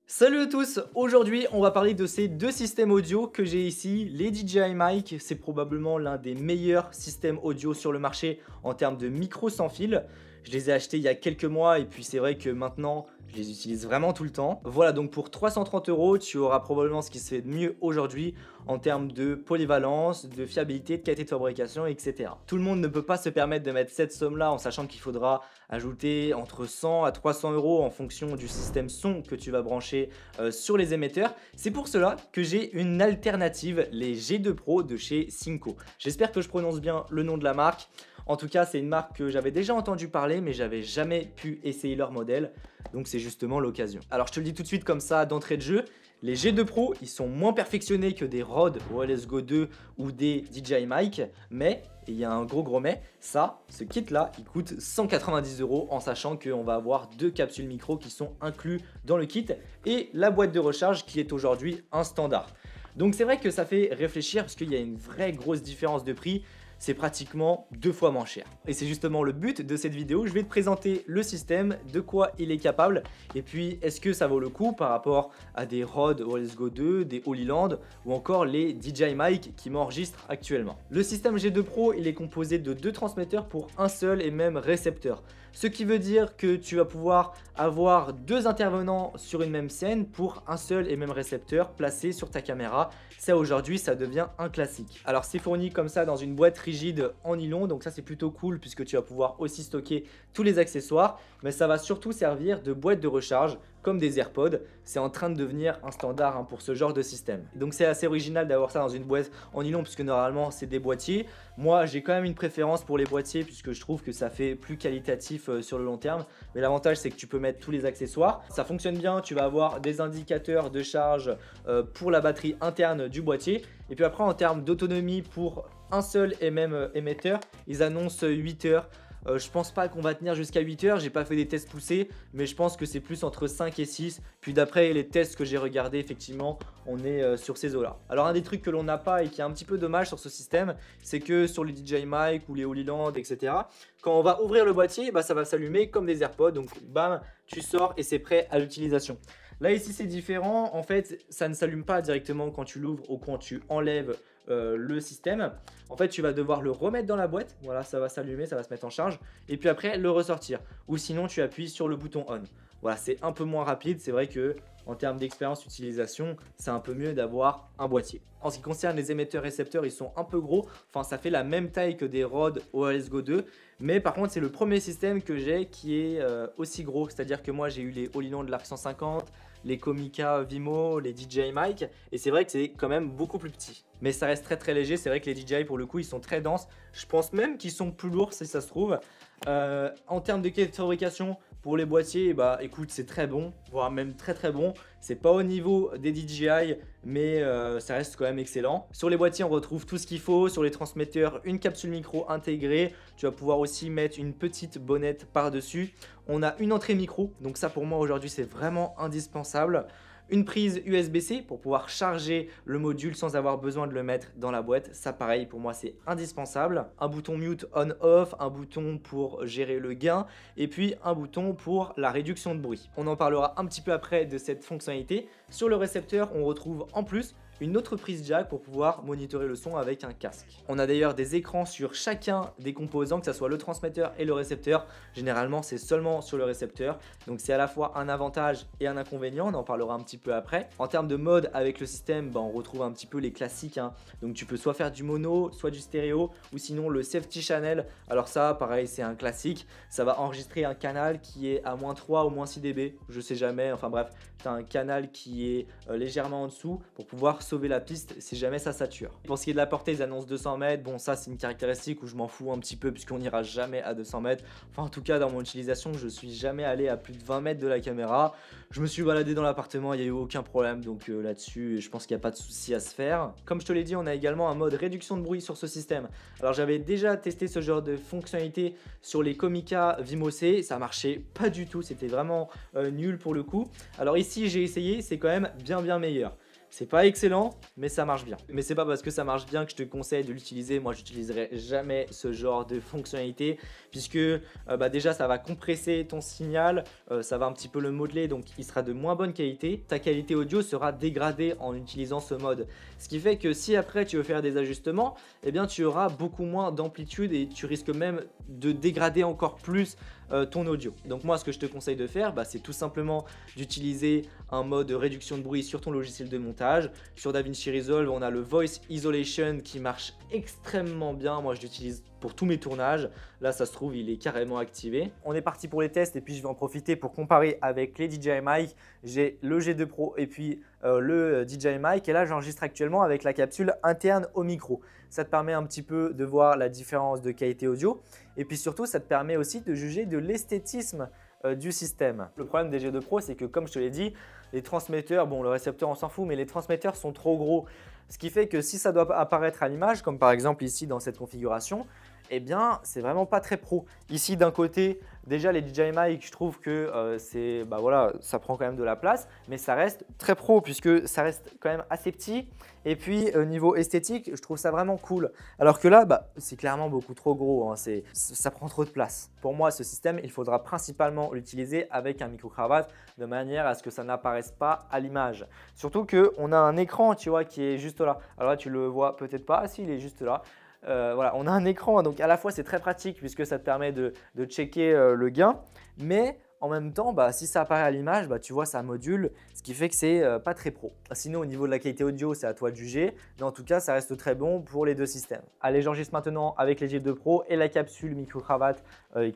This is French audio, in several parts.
Salut à tous, aujourd'hui on va parler de ces deux systèmes audio que j'ai ici, les DJI Mic, c'est probablement l'un des meilleurs systèmes audio sur le marché en termes de micro sans fil. Je les ai achetés il y a quelques mois et puis c'est vrai que maintenant je les utilise vraiment tout le temps. Voilà, donc pour 330 euros, tu auras probablement ce qui se fait de mieux aujourd'hui en termes de polyvalence, de fiabilité, de qualité de fabrication, etc. Tout le monde ne peut pas se permettre de mettre cette somme-là en sachant qu'il faudra ajouter entre 100 à 300 euros en fonction du système son que tu vas brancher sur les émetteurs. C'est pour cela que j'ai une alternative, les G2 Pro de chez Synco. J'espère que je prononce bien le nom de la marque. En tout cas, c'est une marque que j'avais déjà entendu parler, mais j'avais jamais pu essayer leur modèle. Donc c'est justement l'occasion. Alors je te le dis tout de suite comme ça d'entrée de jeu. Les G2 Pro, ils sont moins perfectionnés que des Rode Wireless Go 2 ou des DJI Mic, mais, et il y a un gros mais, ce kit là, il coûte 190 euros en sachant qu'on va avoir deux capsules micro qui sont inclus dans le kit et la boîte de recharge qui est aujourd'hui un standard. Donc c'est vrai que ça fait réfléchir parce qu'il y a une vraie grosse différence de prix. C'est pratiquement 2 fois moins cher. Et c'est justement le but de cette vidéo. Je vais te présenter le système, de quoi il est capable, et puis est-ce que ça vaut le coup par rapport à des Rode Wireless Go 2, des Holy Land ou encore les DJI Mic qui m'enregistrent actuellement. Le système G2 Pro, il est composé de 2 transmetteurs pour un seul et même récepteur. Ce qui veut dire que tu vas pouvoir avoir 2 intervenants sur une même scène pour un seul et même récepteur placé sur ta caméra. Ça aujourd'hui, ça devient un classique. Alors c'est fourni comme ça dans une boîte rigide en nylon, donc ça c'est plutôt cool puisque tu vas pouvoir aussi stocker tous les accessoires, mais ça va surtout servir de boîte de recharge comme des AirPods. C'est en train de devenir un standard pour ce genre de système. Donc c'est assez original d'avoir ça dans une boîte en nylon puisque normalement c'est des boîtiers. Moi j'ai quand même une préférence pour les boîtiers puisque je trouve que ça fait plus qualitatif sur le long terme. Mais l'avantage c'est que tu peux mettre tous les accessoires. Ça fonctionne bien, tu vas avoir des indicateurs de charge pour la batterie interne du boîtier. Et puis après en termes d'autonomie pour un seul et même émetteur, ils annoncent 8 heures. Je pense pas qu'on va tenir jusqu'à 8 heures, j'ai pas fait des tests poussés, mais je pense que c'est plus entre 5 et 6. Puis d'après les tests que j'ai regardés, effectivement, on est sur ces eaux-là. Alors un des trucs que l'on n'a pas et qui est un petit peu dommage sur ce système, c'est que sur les DJI Mic ou les Holy Land, etc., quand on va ouvrir le boîtier, bah, ça va s'allumer comme des AirPods, donc bam, tu sors et c'est prêt à l'utilisation. Là ici c'est différent, en fait ça ne s'allume pas directement quand tu l'ouvres ou quand tu enlèves le système. En fait tu vas devoir le remettre dans la boîte, voilà, ça va s'allumer, ça va se mettre en charge et puis après le ressortir, ou sinon tu appuies sur le bouton on. Voilà, c'est un peu moins rapide, c'est vrai que en termes d'expérience d'utilisation, c'est un peu mieux d'avoir un boîtier. En ce qui concerne les émetteurs-récepteurs, ils sont un peu gros. Enfin, ça fait la même taille que des Rode Wireless Go 2. Mais par contre, c'est le premier système que j'ai qui est aussi gros. C'est-à-dire que moi, j'ai eu les Holy Land de l'Arc 150, les Comica Vimo, les DJI Mic. Et c'est vrai que c'est quand même beaucoup plus petit. Mais ça reste très léger. C'est vrai que les DJI, pour le coup, ils sont très denses. Je pense même qu'ils sont plus lourds si ça se trouve. En termes de qualité de fabrication, pour les boîtiers, bah écoute, c'est très bon, voire même très bon. C'est pas au niveau des DJI, mais ça reste quand même excellent. Sur les boîtiers, on retrouve tout ce qu'il faut. Sur les transmetteurs, une capsule micro intégrée. Tu vas pouvoir aussi mettre une petite bonnette par-dessus. On a une entrée micro, donc ça pour moi aujourd'hui, c'est vraiment indispensable. Une prise USB-C pour pouvoir charger le module sans avoir besoin de le mettre dans la boîte. Ça pareil pour moi c'est indispensable. Un bouton mute on-off, un bouton pour gérer le gain et puis un bouton pour la réduction de bruit. On en parlera un petit peu après de cette fonctionnalité. Sur le récepteur on retrouve en plus une autre prise jack pour pouvoir monitorer le son avec un casque. On a d'ailleurs des écrans sur chacun des composants, que ce soit le transmetteur et le récepteur. Généralement, c'est seulement sur le récepteur. Donc, c'est à la fois un avantage et un inconvénient. On en parlera un petit peu après. En termes de mode avec le système, on retrouve un petit peu les classiques. Donc, tu peux soit faire du mono, soit du stéréo, ou sinon le safety channel. Alors ça, pareil, c'est un classique. Ça va enregistrer un canal qui est à -3 ou -6 dB. Je sais jamais. Enfin bref, tu as un canal qui est légèrement en dessous pour pouvoir sauver la piste si jamais ça sature. Pour ce qui est de la portée, ils annoncent 200 mètres. Bon, ça c'est une caractéristique où je m'en fous un petit peu puisqu'on n'ira jamais à 200 mètres. Enfin, en tout cas, dans mon utilisation, je suis jamais allé à plus de 20 mètres de la caméra. Je me suis baladé dans l'appartement, il n'y a eu aucun problème. Donc là-dessus, je pense qu'il n'y a pas de souci à se faire. Comme je te l'ai dit, on a également un mode réduction de bruit sur ce système. Alors, j'avais déjà testé ce genre de fonctionnalité sur les Comica Vimo C. Ça marchait pas du tout. C'était vraiment nul pour le coup. Alors ici, j'ai essayé. C'est quand même bien meilleur. C'est pas excellent, mais ça marche bien. Mais c'est pas parce que ça marche bien que je te conseille de l'utiliser. Moi, j'utiliserai jamais ce genre de fonctionnalité puisque déjà, ça va compresser ton signal, ça va un petit peu le modeler, donc il sera de moins bonne qualité. Ta qualité audio sera dégradée en utilisant ce mode. Ce qui fait que si après tu veux faire des ajustements, eh bien tu auras beaucoup moins d'amplitude et tu risques même de dégrader encore plus ton audio. Donc moi, ce que je te conseille de faire, c'est tout simplement d'utiliser un mode de réduction de bruit sur ton logiciel de montage. Sur DaVinci Resolve, on a le Voice Isolation qui marche extrêmement bien. Moi, je l'utilise pour tous mes tournages. Là, ça se trouve, il est carrément activé. On est parti pour les tests et puis je vais en profiter pour comparer avec les DJI Mic. J'ai le G2 Pro et puis le DJI Mic. Et là, j'enregistre actuellement avec la capsule interne au micro. Ça te permet un petit peu de voir la différence de qualité audio. Et puis surtout, ça te permet aussi de juger de l'esthétisme du système. Le problème des G2 Pro, c'est que comme je te l'ai dit, les transmetteurs, bon, le récepteur on s'en fout, mais les transmetteurs sont trop gros. Ce qui fait que si ça doit apparaître à l'image, comme par exemple ici dans cette configuration, eh bien, c'est vraiment pas très pro. Ici, d'un côté, déjà les DJI Mic, je trouve que ça prend quand même de la place, mais ça reste très pro puisque ça reste quand même assez petit. Et puis, au niveau esthétique, je trouve ça vraiment cool. Alors que là, c'est clairement beaucoup trop gros, hein. Ça prend trop de place. Pour moi, ce système, il faudra principalement l'utiliser avec un micro-cravate de manière à ce que ça n'apparaisse pas à l'image. Surtout qu'on a un écran, tu vois, qui est juste là. Alors là, tu le vois peut-être pas. Ah, si, il est juste là. Voilà, on a un écran, donc à la fois c'est très pratique puisque ça te permet de checker le gain, mais en même temps, si ça apparaît à l'image, tu vois, ça module, ce qui fait que c'est pas très pro. Sinon, au niveau de la qualité audio, c'est à toi de juger, mais en tout cas, ça reste très bon pour les deux systèmes. Allez, j'enregistre maintenant avec les G2 Pro et la capsule micro-cravate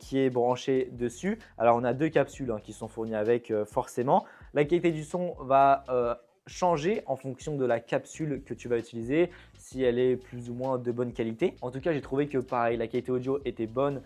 qui est branchée dessus. Alors, on a deux capsules qui sont fournies avec forcément. La qualité du son va changer en fonction de la capsule que tu vas utiliser, si elle est plus ou moins de bonne qualité. En tout cas, j'ai trouvé que pareil, la qualité audio était bonne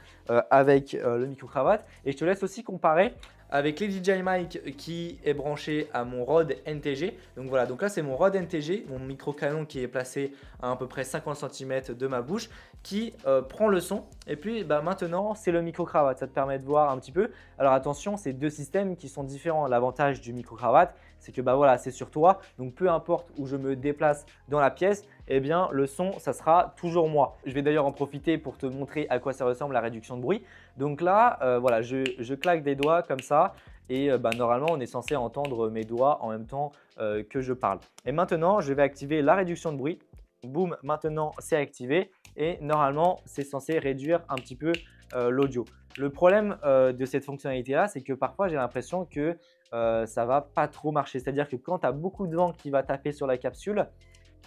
avec le micro-cravate. Et je te laisse aussi comparer avec les DJI Mic qui est branché à mon Rode NTG. Donc voilà, donc là c'est mon Rode NTG, mon micro canon qui est placé à peu près 50 cm de ma bouche, qui prend le son. Et puis maintenant c'est le micro-cravate, ça te permet de voir un petit peu. Alors attention, c'est deux systèmes qui sont différents. L'avantage du micro-cravate, c'est que voilà, c'est sur toi, donc peu importe où je me déplace dans la pièce, eh bien le son, ça sera toujours moi. Je vais d'ailleurs en profiter pour te montrer à quoi ça ressemble la réduction de bruit. Donc là, voilà, je claque des doigts comme ça et normalement, on est censé entendre mes doigts en même temps que je parle. Et maintenant, je vais activer la réduction de bruit. Boum, maintenant c'est activé et normalement, c'est censé réduire un petit peu l'audio. Le problème de cette fonctionnalité-là, c'est que parfois, j'ai l'impression que ça va pas trop marcher. C'est-à-dire que quand tu as beaucoup de vent qui va taper sur la capsule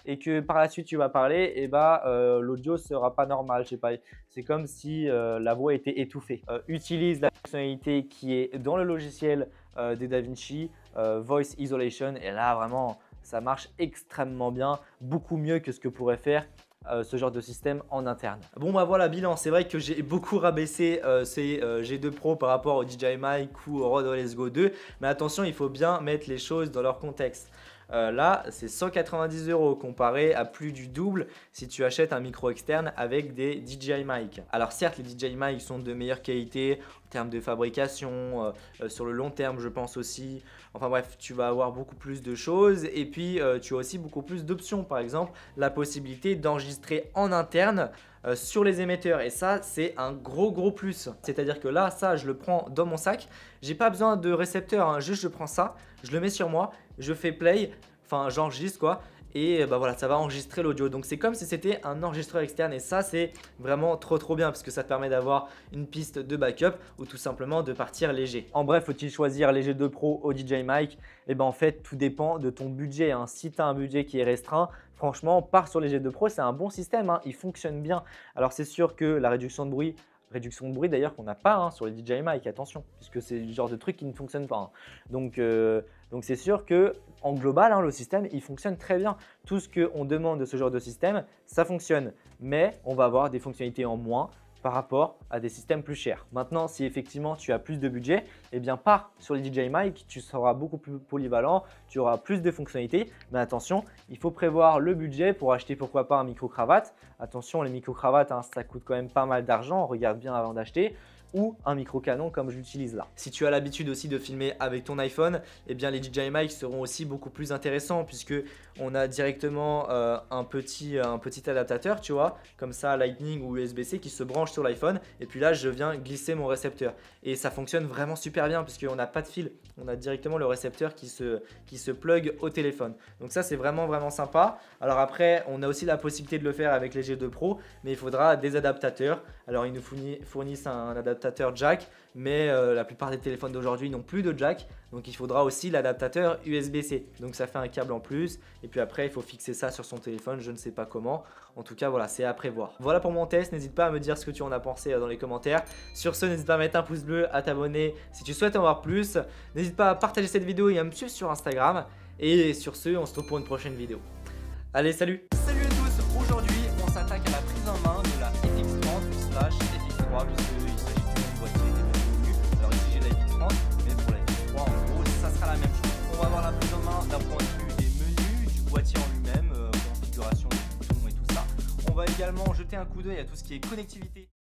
et que par la suite tu vas parler, et l'audio sera pas normal. Je sais pas, c'est comme si la voix était étouffée. Utilise la fonctionnalité qui est dans le logiciel de DaVinci, Voice Isolation, et là vraiment ça marche extrêmement bien, beaucoup mieux que ce que pourrait faire ce genre de système en interne. Bon voilà, bilan, c'est vrai que j'ai beaucoup rabaissé ces G2 Pro par rapport au DJI Mic ou au Rode Let's Go 2, mais attention, il faut bien mettre les choses dans leur contexte. Là, c'est 190 € comparé à plus du double si tu achètes un micro externe avec des DJI Mic. Alors certes, les DJI Mic sont de meilleure qualité en termes de fabrication, sur le long terme je pense aussi. Enfin bref, tu vas avoir beaucoup plus de choses et puis tu as aussi beaucoup plus d'options. Par exemple, la possibilité d'enregistrer en interne sur les émetteurs, et ça c'est un gros plus. C'est-à-dire que là, ça je le prends dans mon sac, j'ai pas besoin de récepteur, hein. Juste je prends ça, je le mets sur moi, je fais play, enfin j'enregistre quoi, et voilà, ça va enregistrer l'audio. Donc c'est comme si c'était un enregistreur externe, et ça c'est vraiment trop bien parce que ça te permet d'avoir une piste de backup ou tout simplement de partir léger. En bref, faut-il choisir les G2 Pro ou DJI Mic? Et en fait tout dépend de ton budget, hein. Si tu as un budget qui est restreint, franchement pars sur les G2 Pro, c'est un bon système, hein. Il fonctionne bien. Alors c'est sûr que la réduction de bruit d'ailleurs qu'on n'a pas sur les DJI Mic, attention, puisque c'est le genre de truc qui ne fonctionne pas, hein. Donc c'est sûr que en global, le système il fonctionne très bien. Tout ce qu'on demande de ce genre de système, ça fonctionne, mais on va avoir des fonctionnalités en moins par rapport à des systèmes plus chers. Maintenant, si effectivement tu as plus de budget, eh bien pars sur les DJI Mic, tu seras beaucoup plus polyvalent, tu auras plus de fonctionnalités. Mais attention, il faut prévoir le budget pour acheter pourquoi pas un micro-cravate. Attention, les micro-cravates, ça coûte quand même pas mal d'argent, regarde bien avant d'acheter. ou un micro canon comme je l'utilise là. Si tu as l'habitude aussi de filmer avec ton iPhone, eh bien les DJI Mic seront aussi beaucoup plus intéressants puisque on a directement un petit adaptateur, tu vois, comme ça Lightning ou USB-C qui se branche sur l'iPhone et puis là je viens glisser mon récepteur et ça fonctionne vraiment super bien puisqu'on n'a pas de fil, on a directement le récepteur qui se plug au téléphone. Donc ça c'est vraiment sympa. Alors après on a aussi la possibilité de le faire avec les G2 Pro, mais il faudra des adaptateurs. Alors ils nous fournissent un adaptateur jack, mais la plupart des téléphones d'aujourd'hui n'ont plus de jack, donc il faudra aussi l'adaptateur USB-C. Donc ça fait un câble en plus et puis après il faut fixer ça sur son téléphone, je ne sais pas comment. En tout cas voilà, c'est à prévoir. Voilà pour mon test, n'hésite pas à me dire ce que tu en as pensé dans les commentaires. Sur ce, n'hésite pas à mettre un pouce bleu, à t'abonner si tu souhaites en voir plus. N'hésite pas à partager cette vidéo et à me suivre sur Instagram. Et sur ce, on se retrouve pour une prochaine vidéo. Allez, salut! Salut à tous! Aujourd'hui, on s'attaque à la prise en main de la FX30/FX3 puisqu'il s'agit du même boîtier des menus. Alors ici j'ai la FX30, mais pour la FX3 en gros ça sera la même chose. On va voir la prise en main d'un point de vue des menus, du boîtier en lui-même, configuration des boutons et tout ça. On va également jeter un coup d'œil à tout ce qui est connectivité.